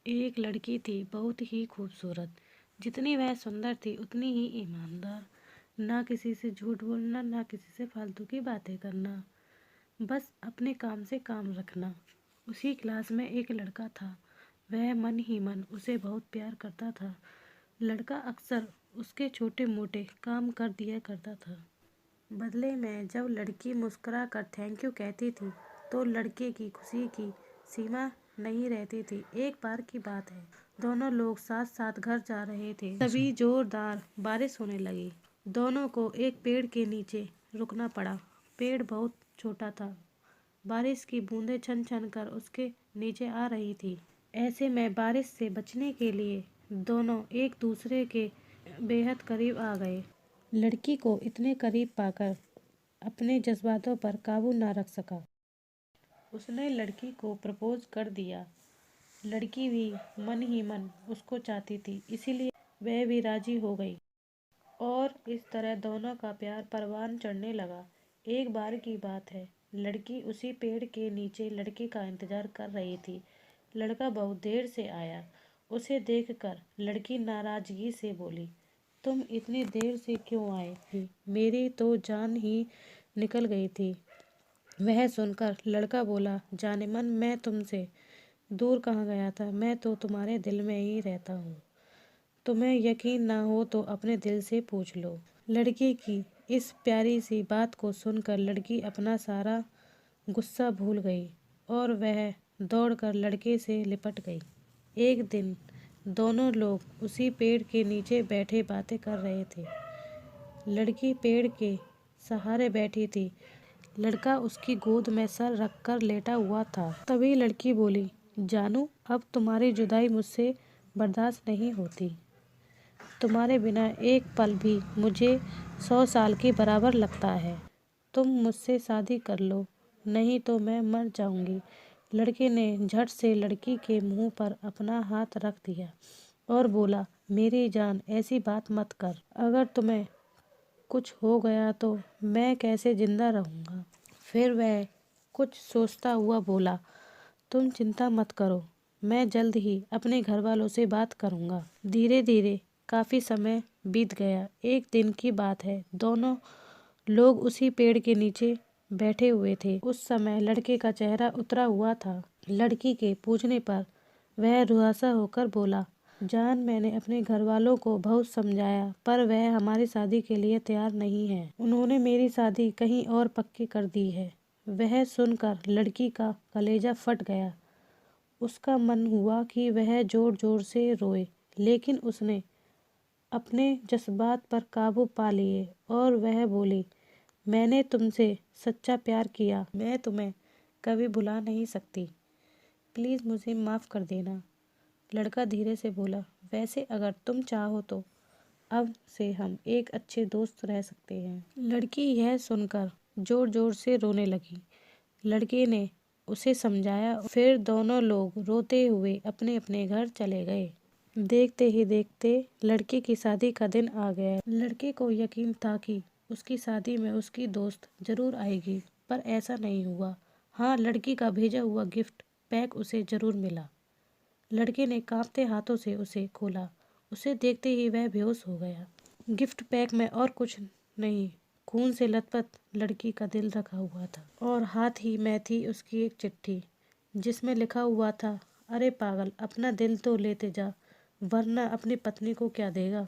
एक लड़की थी बहुत ही खूबसूरत। जितनी वह सुंदर थी उतनी ही ईमानदार। ना किसी से झूठ बोलना, ना किसी से फालतू की बातें करना, बस अपने काम से काम रखना। उसी क्लास में एक लड़का था। वह मन ही मन उसे बहुत प्यार करता था। लड़का अक्सर उसके छोटे मोटे काम कर दिया करता था। बदले में जब लड़की मुस्कुरा कर थैंक यू कहती थी तो लड़के की खुशी की सीमा नहीं रहती थी। एक बार की बात है, दोनों लोग साथ साथ घर जा रहे थे, तभी जोरदार बारिश होने लगी। दोनों को एक पेड़ के नीचे रुकना पड़ा। पेड़ बहुत छोटा था। बारिश की बूंदें छन छन कर उसके नीचे आ रही थी। ऐसे में बारिश से बचने के लिए दोनों एक दूसरे के बेहद करीब आ गए। लड़की को इतने करीब पाकर अपने जज्बातों पर काबू ना रख सका। उसने लड़की को प्रपोज कर दिया। लड़की भी मन ही मन उसको चाहती थी, इसीलिए वह भी राजी हो गई और इस तरह दोनों का प्यार परवान चढ़ने लगा। एक बार की बात है, लड़की उसी पेड़ के नीचे लड़के का इंतजार कर रही थी। लड़का बहुत देर से आया। उसे देखकर लड़की नाराजगी से बोली, तुम इतनी देर से क्यों आए थी? मेरी तो जान ही निकल गई थी। वह सुनकर लड़का बोला, जाने मन मैं तुमसे दूर कहाँ गया था, मैं तो तुम्हारे दिल में ही रहता हूँ। तुम्हें यकीन ना हो तो अपने दिल से पूछ लो। लड़की की इस प्यारी सी बात को सुनकर लड़की अपना सारा गुस्सा भूल गई और वह दौड़कर लड़के से लिपट गई। एक दिन दोनों लोग उसी पेड़ के नीचे बैठे बातें कर रहे थे। लड़की पेड़ के सहारे बैठी थी। लड़का उसकी गोद में सर रखकर लेटा हुआ था। तभी लड़की बोली, जानू, अब तुम्हारी जुदाई मुझसे बर्दाश्त नहीं होती। तुम्हारे बिना एक पल भी मुझे 100 साल के बराबर लगता है। तुम मुझसे शादी कर लो, नहीं तो मैं मर जाऊंगी। लड़के ने झट से लड़की के मुंह पर अपना हाथ रख दिया और बोला, मेरी जान, ऐसी बात मत कर। अगर तुम्हें कुछ हो गया तो मैं कैसे जिंदा रहूंगा? फिर वह कुछ सोचता हुआ बोला, तुम चिंता मत करो, मैं जल्द ही अपने घर वालों से बात करूंगा। धीरे धीरे काफी समय बीत गया। एक दिन की बात है, दोनों लोग उसी पेड़ के नीचे बैठे हुए थे। उस समय लड़के का चेहरा उतरा हुआ था। लड़की के पूछने पर वह रुआसा होकर बोला, जान, मैंने अपने घर वालों को बहुत समझाया पर वह हमारी शादी के लिए तैयार नहीं है। उन्होंने मेरी शादी कहीं और पक्की कर दी है। वह सुनकर लड़की का कलेजा फट गया। उसका मन हुआ कि वह जोर जोर से रोए, लेकिन उसने अपने जज्बात पर काबू पा लिए और वह बोली, मैंने तुमसे सच्चा प्यार किया, मैं तुम्हें कभी भुला नहीं सकती। प्लीज़ मुझे माफ़ कर देना। लड़का धीरे से बोला, वैसे अगर तुम चाहो तो अब से हम एक अच्छे दोस्त रह सकते हैं। लड़की यह सुनकर जोर जोर से रोने लगी। लड़के ने उसे समझाया, फिर दोनों लोग रोते हुए अपने अपने घर चले गए। देखते ही देखते लड़के की शादी का दिन आ गया। लड़के को यकीन था कि उसकी शादी में उसकी दोस्त जरूर आएगी, पर ऐसा नहीं हुआ। हाँ, लड़की का भेजा हुआ गिफ्ट पैक उसे जरूर मिला। लड़के ने कांपते हाथों से उसे खोला। उसे देखते ही वह बेहोश हो गया। गिफ्ट पैक में और कुछ नहीं, खून से लथपथ लड़की का दिल रखा हुआ था और हाथ ही में थी उसकी एक चिट्ठी जिसमें लिखा हुआ था, अरे पागल, अपना दिल तो लेते जा, वरना अपनी पत्नी को क्या देगा।